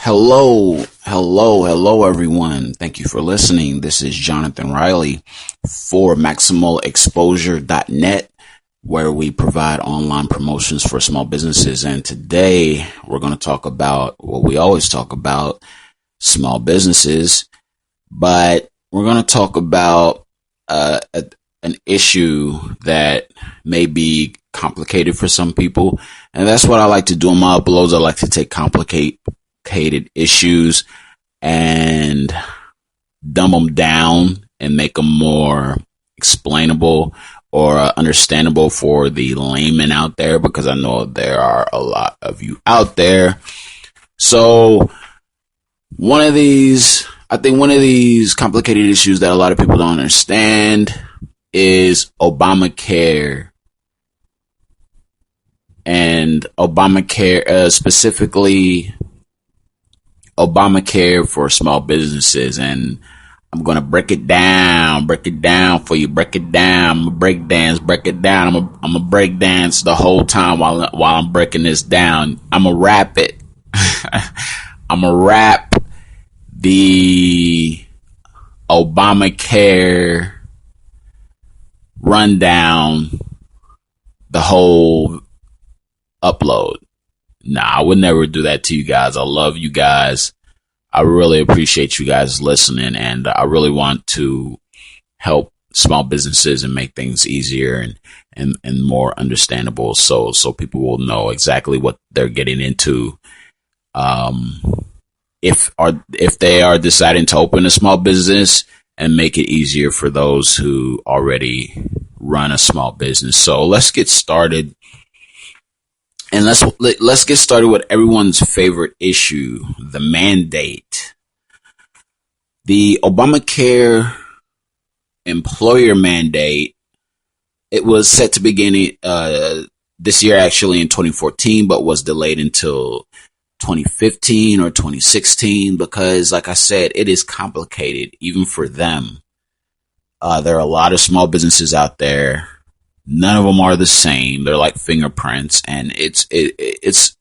Hello, everyone. Thank you for listening. This is Jonathan Riley for MaximalExposure.net, where we provide online promotions for small businesses. And today we're going to talk about what we always talk about, small businesses, but we're going to talk about an issue that may be complicated for some people. And that's what I like to do in my uploads. I like to take complicated issues and dumb them down and make them more explainable or understandable for the layman out there, because I know there are a lot of you out there. So one of these complicated issues that a lot of people don't understand is Obamacare. And Obamacare, specifically Obamacare for small businesses. And I'm going to break it down for you, break it down. I'm going to break it down. I'm going to break dance the whole time while I'm breaking this down. I'm going to rap it. I'm going to rap the Obamacare rundown, the whole upload. Nah, I would never do that to you guys. I love you guys. I really appreciate you guys listening, and I really want to help small businesses and make things easier and more understandable, so people will know exactly what they're getting into. If they are deciding to open a small business, and make it easier for those who already run a small business. So let's get started. And let's get started with everyone's favorite issue, the mandate. The Obamacare employer mandate, it was set to begin this year, actually in 2014, but was delayed until 2015 or 2016 because, like I said, it is complicated even for them. There are a lot of small businesses out there. None of them are the same. They're like fingerprints, and it's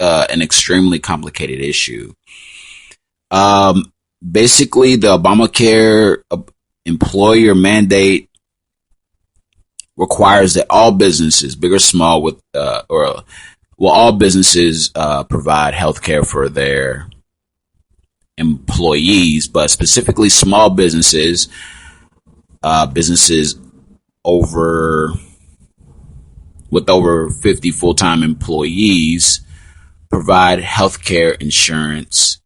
an extremely complicated issue. Basically, the Obamacare employer mandate requires that all businesses, big or small, all businesses provide health care for their employees, but specifically small businesses, with over 50 full-time employees, provide healthcare insurance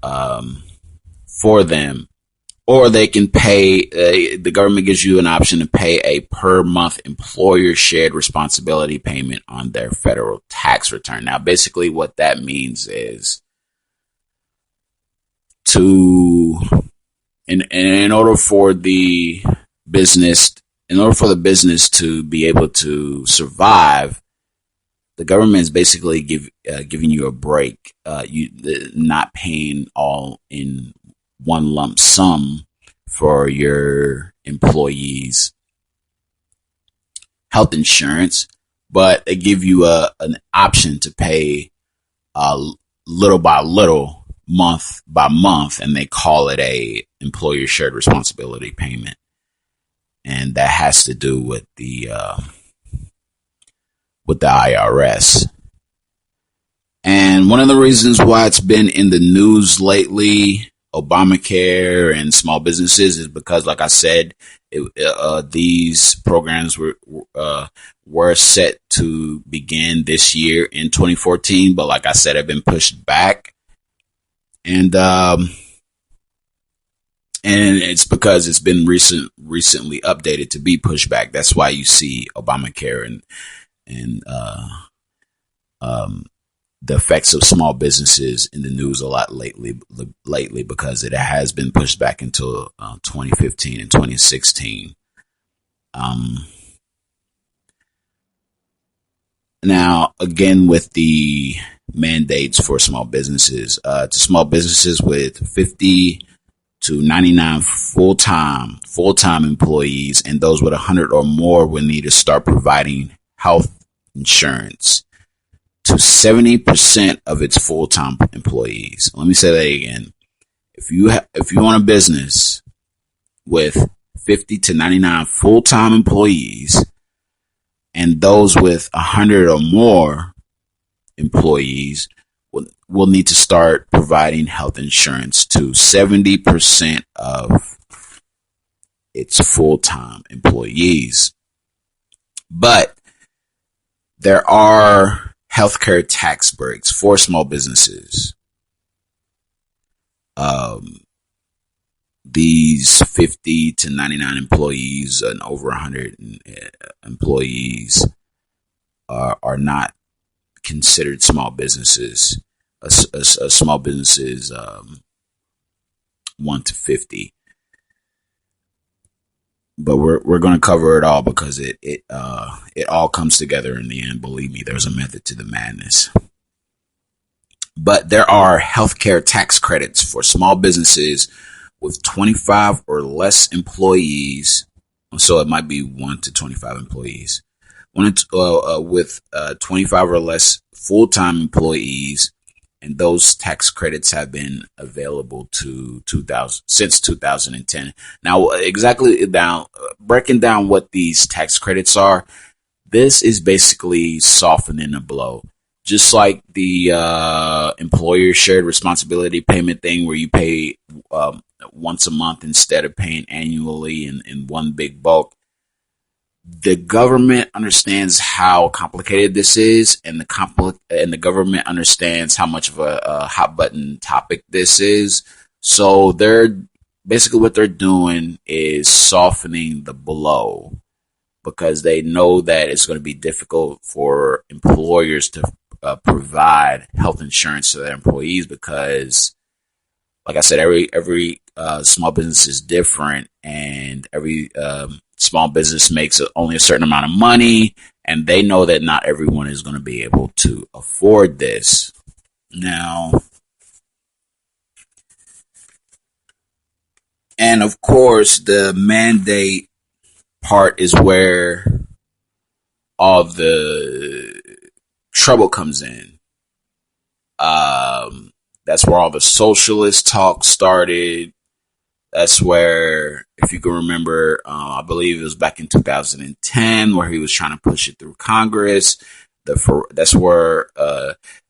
for them, or they can pay. The government gives you an option to pay a per month employer shared responsibility payment on their federal tax return. Now, basically, what that means is in order for the business to be able to survive, the government is basically giving you a break. Not paying all in one lump sum for your employees' health insurance, but they give you an option to pay little by little, month by month, and they call it a employer shared responsibility payment. And that has to do with the IRS. And one of the reasons why it's been in the news lately, Obamacare and small businesses, is because, like I said, these programs were set to begin this year in 2014, but like I said, have been pushed back. And it's because it's been recently updated to be pushed back. That's why you see Obamacare and the effects of small businesses in the news a lot lately, because it has been pushed back until 2015 and 2016. Now, again, with the mandates for small businesses, to small businesses with 50 to 99 full-time employees, and those with 100 or more will need to start providing health insurance to 70% of its full-time employees. Let me say that again. If you own a business with 50 to 99 full-time employees, and those with 100 or more employees will need to start providing health insurance to 70% of its full-time employees. But there are healthcare tax breaks for small businesses. These 50 to 99 employees and over 100 employees are not considered small businesses. A small business is 1 to 50. But we're going to cover it all because it all comes together in the end. Believe me, there's a method to the madness. But there are healthcare tax credits for small businesses with 25 or less employees. So it might be 1 to 25 employees. With 25 or less full-time employees, and those tax credits have been available since 2010. Now, breaking down what these tax credits are, this is basically softening the blow. Just like the employer shared responsibility payment thing where you pay once a month instead of paying annually in one big bulk. The government understands how complicated this is, and the government understands how much of a hot button topic this is. So what they're doing is softening the blow, because they know that it's going to be difficult for employers to provide health insurance to their employees, because, like I said, every small business is different, and every small business makes only a certain amount of money, and they know that not everyone is going to be able to afford this. Now, and of course, the mandate part is where all the trouble comes in. That's where all the socialist talk started. That's where, if you can remember, I believe it was back in 2010 where he was trying to push it through Congress. That's where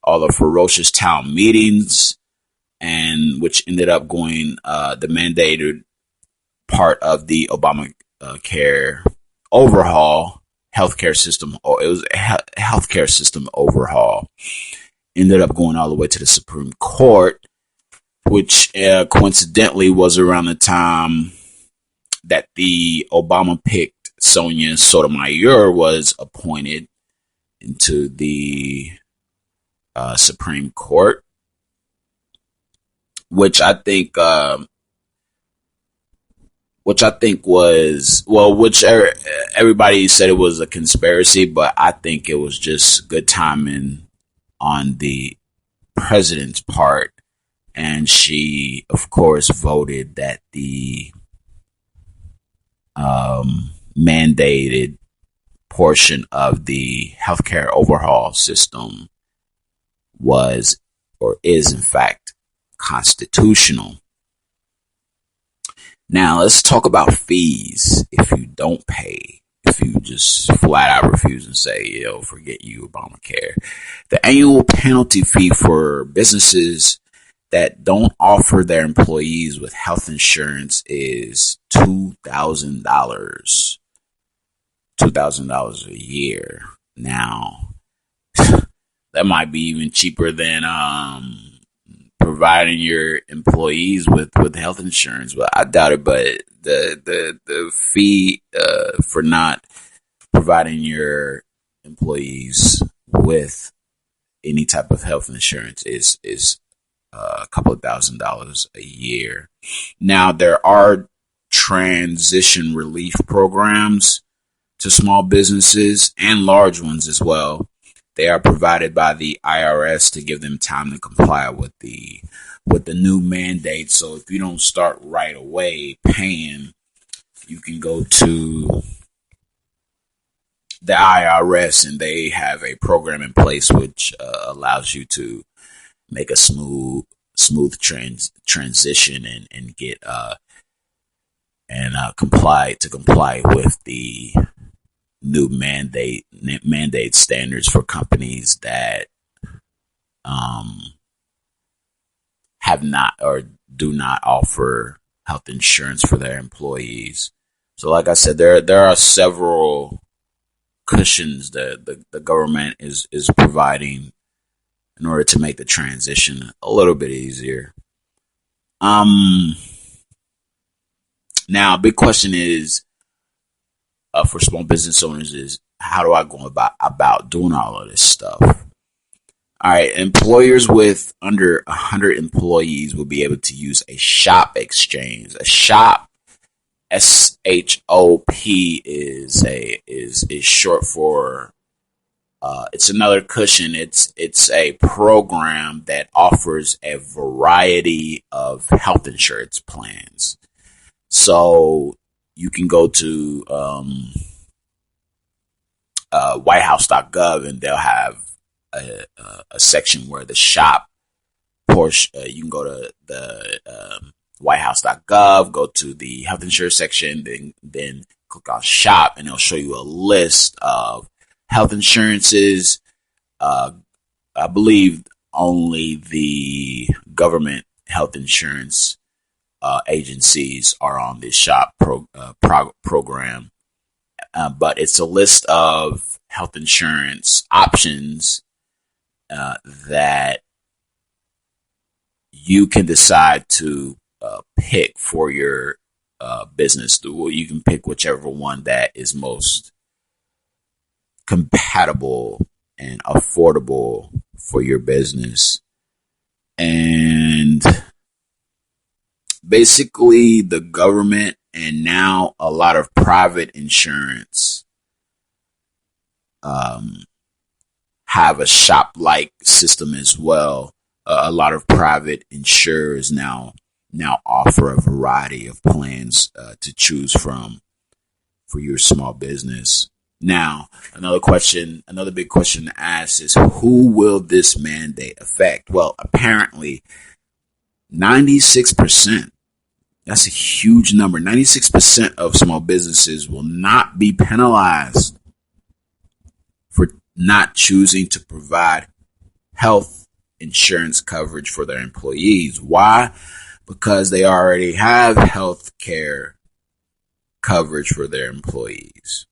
all the ferocious town meetings, and which ended up going the mandated part of the Obamacare overhaul, healthcare system. It was a healthcare system overhaul. Ended up going all the way to the Supreme Court, which coincidentally was around the time that the Obama picked Sonia Sotomayor was appointed into the Supreme Court, which everybody said it was a conspiracy, but I think it was just good timing on the president's part. And she, of course, voted that the mandated portion of the healthcare overhaul system was, or is, in fact, constitutional. Now, let's talk about fees. If you don't pay, if you just flat out refuse and say, forget you, Obamacare. The annual penalty fee for businesses that don't offer their employees with health insurance is $2,000. $2,000 a year. Now, that might be even cheaper than providing your employees with health insurance, but I doubt it. But the fee for not providing your employees with any type of health insurance is a couple of $1,000s a year. Now, there are transition relief programs to small businesses and large ones as well. They are provided by the IRS to give them time to comply with the new mandate. So if you don't start right away paying, you can go to the IRS, and they have a program in place which allows you to make a smooth transition and get comply with the new mandate standards for companies that have not or do not offer health insurance for their employees. So like I said, there are several cushions that the government is providing in order to make the transition a little bit easier. Now, a big question is for small business owners is, how do I go about doing all of this stuff? All right, employers with under 100 employees will be able to use a shop exchange. A shop, SHOP, is short for. It's another cushion. It's a program that offers a variety of health insurance plans. So you can go to whitehouse.gov, and they'll have a section where the shop portion. You can go to the whitehouse.gov, go to the health insurance section, then click on shop, and it'll show you a list of health insurances. I believe only the government health insurance agencies are on this shop program, but it's a list of health insurance options that you can decide to pick for your business. You can pick whichever one that is most compatible and affordable for your business. And basically, the government and now a lot of private insurance have a shop-like system as well. A lot of private insurers now offer a variety of plans to choose from for your small business. Now, another big question to ask is, who will this mandate affect? Well, apparently 96%, that's a huge number. 96% of small businesses will not be penalized for not choosing to provide health insurance coverage for their employees. Why? Because they already have health care coverage for their employees.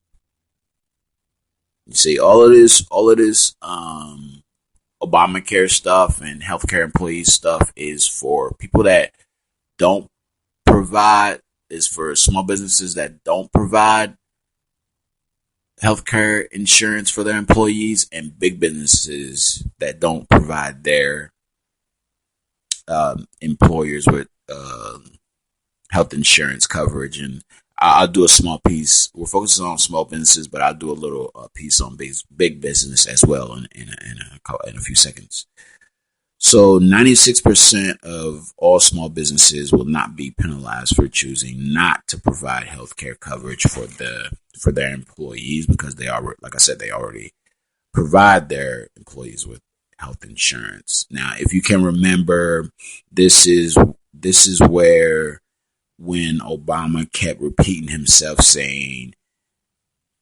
You see, all of this Obamacare stuff and healthcare employee stuff is for people that don't provide, is for small businesses that don't provide healthcare insurance for their employees, and big businesses that don't provide their employers with health insurance coverage. And I'll do a small piece. We're focusing on small businesses, but I'll do a little piece on big business as well in a few seconds. So 96% of all small businesses will not be penalized for choosing not to provide health care coverage for their employees, because they are, like I said, they already provide their employees with health insurance. Now, if you can remember, this is where, when Obama kept repeating himself, saying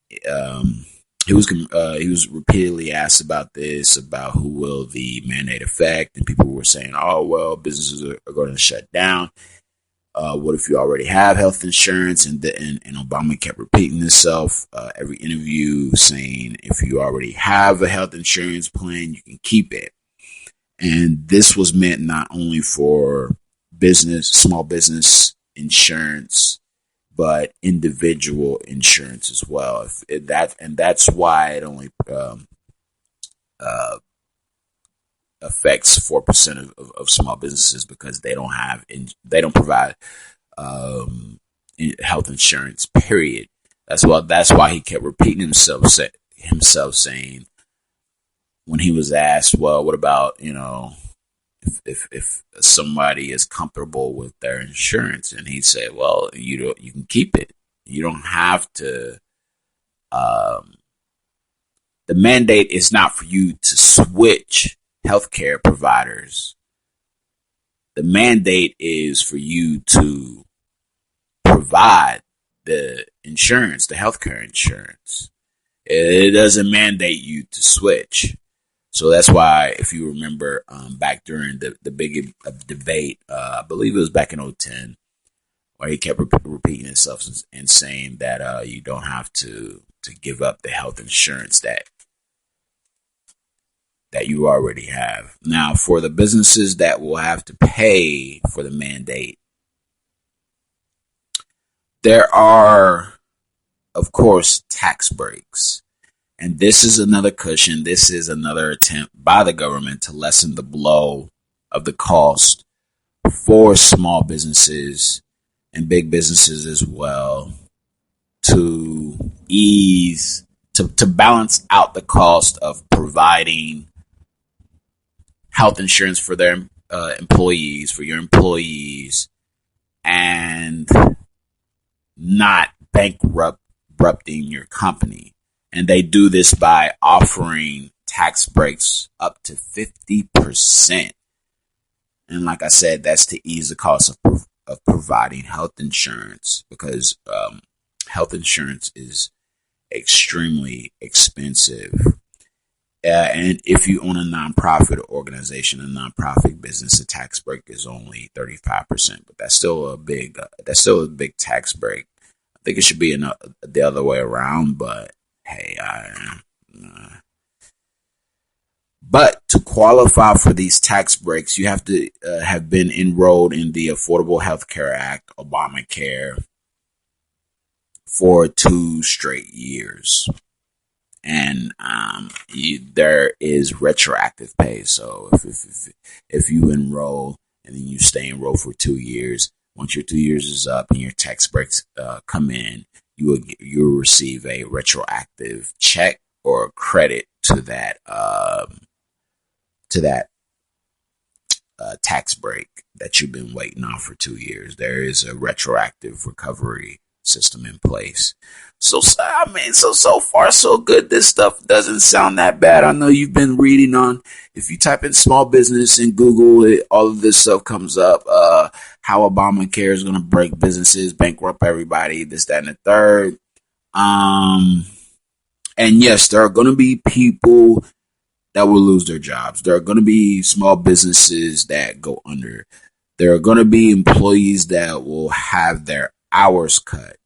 he was repeatedly asked about this, about who will the mandate affect, and people were saying, "Oh well, businesses are going to shut down. What if you already have health insurance?" And Obama kept repeating himself every interview, saying, "If you already have a health insurance plan, you can keep it." And this was meant not only for small business insurance, but individual insurance as well. That's why it only affects 4% of small businesses, because they don't provide health insurance. Period. That's why he kept repeating himself saying, when he was asked, well, what about if somebody is comfortable with their insurance, and he said, well, you can keep it. You don't have to The mandate is not for you to switch healthcare providers. The mandate is for you to provide the insurance, the healthcare insurance. It doesn't mandate you to switch. So that's why, if you remember, back during the big debate, I believe it was back in 2010, where he kept repeating himself and saying that you don't have to give up the health insurance that you already have. Now, for the businesses that will have to pay for the mandate, there are, of course, tax breaks. And this is another cushion. This is another attempt by the government to lessen the blow of the cost for small businesses and big businesses as well, to ease, to balance out the cost of providing health insurance for their employees, for your employees, and not bankrupting your company. And they do this by offering tax breaks up to 50%. And like I said, that's to ease the cost of providing health insurance, because health insurance is extremely expensive. And if you own a nonprofit organization, a nonprofit business, the tax break is only 35%, but that's still a big tax break. I think it should be the other way around, but hey, but to qualify for these tax breaks, you have to have been enrolled in the Affordable Health Care Act, Obamacare, for 2 straight years. And there is retroactive pay. So if you enroll and then you stay enrolled for 2 years, once your 2 years is up and your tax breaks come in, you will receive a retroactive check or credit to that tax break that you've been waiting on for 2 years. There is a retroactive recovery system in place. So far so good. This stuff doesn't sound that bad. I know you've been reading on, if you type in small business in Google, all of this stuff comes up. How Obamacare is going to break businesses, bankrupt everybody, this, that, and the third. And yes, there are going to be people that will lose their jobs. There are going to be small businesses that go under. There are going to be employees that will have their hours cut.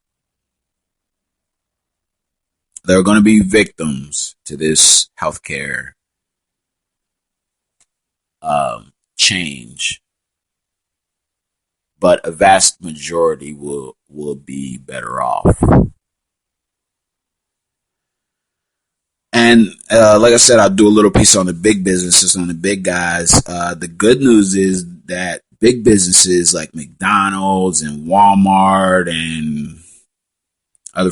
There are going to be victims to this healthcare change, but a vast majority will be better off. And like I said, I'll do a little piece on the big businesses, on the big guys. The good news is that big businesses like McDonald's and Walmart and other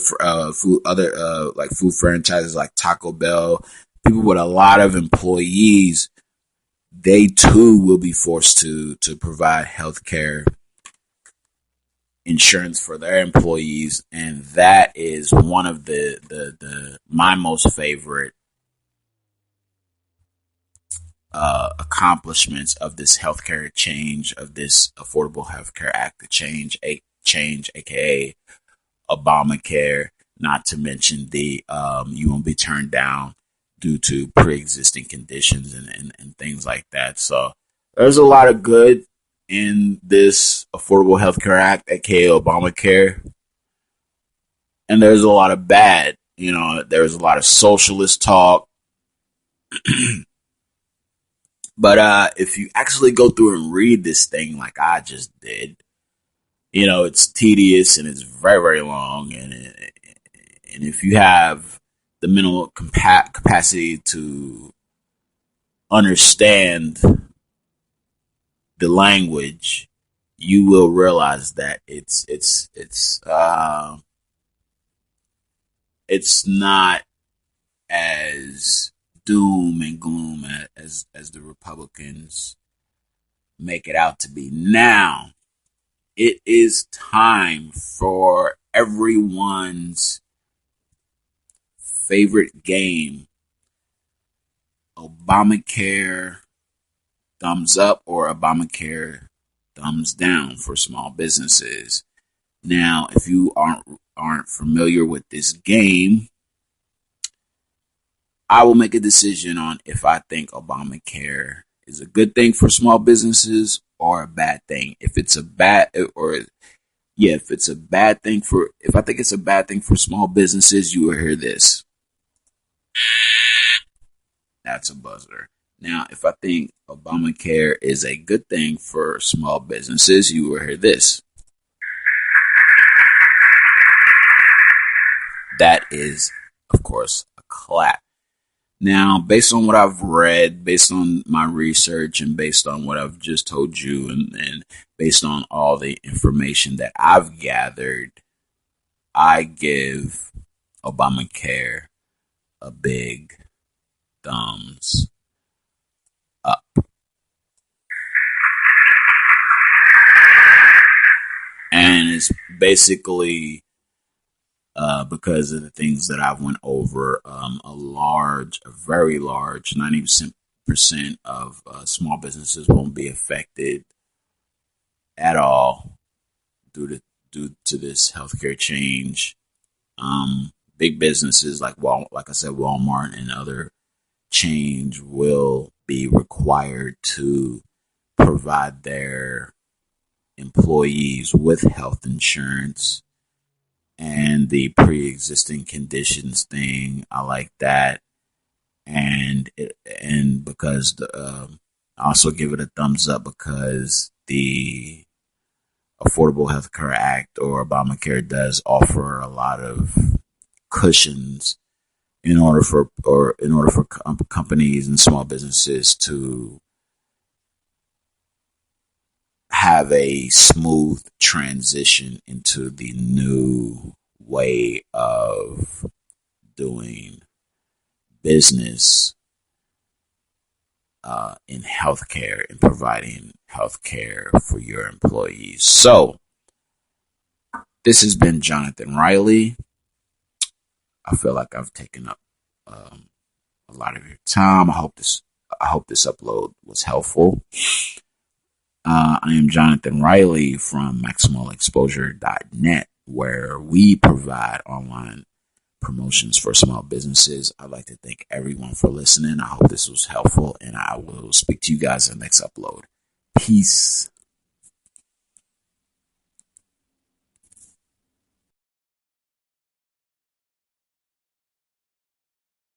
food franchises like Taco Bell, people with a lot of employees, they too will be forced to provide healthcare insurance for their employees, and that is one of the my most favorite accomplishments of this healthcare change, of this Affordable Healthcare Act, the change, aka Obamacare. Not to mention the you won't be turned down due to pre-existing conditions and things like that. So there's a lot of good in this Affordable Health Care Act, aka Obamacare, and there's a lot of bad. There's a lot of socialist talk. But if you actually go through and read this thing like I just did, it's tedious and it's very, very long. And if you have the mental capacity to understand the language, you will realize that it's not as doom and gloom as the Republicans make it out to be. Now, it is time for everyone's favorite game Obamacare thumbs up or Obamacare thumbs down for small businesses. Now, if you aren't familiar with this game, I will make a decision on if I think Obamacare is a good thing for small businesses or a bad thing. If it's a bad or yeah, if it's a bad thing for if I think it's a bad thing for small businesses, you will hear this. That's a buzzer. Now, if I think Obamacare is a good thing for small businesses, you will hear this. That is, of course, a clap. Now, based on what I've read, based on my research, and based on what I've just told you, and based on all the information that I've gathered, I give Obamacare a big thumbs up. And it's basically because of the things that I went over. A very large, 90% of small businesses won't be affected at all due to this healthcare change. Big businesses like like I said, Walmart and other chains will be required to provide their employees with health insurance. And the pre-existing conditions thing, I like that. And because I also give it a thumbs up because the Affordable Health Care Act, or Obamacare, does offer a lot of cushions in order for companies and small businesses to have a smooth transition into the new way of doing business in healthcare and providing healthcare for your employees. So, this has been Jonathan Riley. I feel like I've taken up a lot of your time. I hope this upload was helpful. I am Jonathan Riley from MaximalExposure.net, where we provide online promotions for small businesses. I'd like to thank everyone for listening. I hope this was helpful, and I will speak to you guys in the next upload. Peace.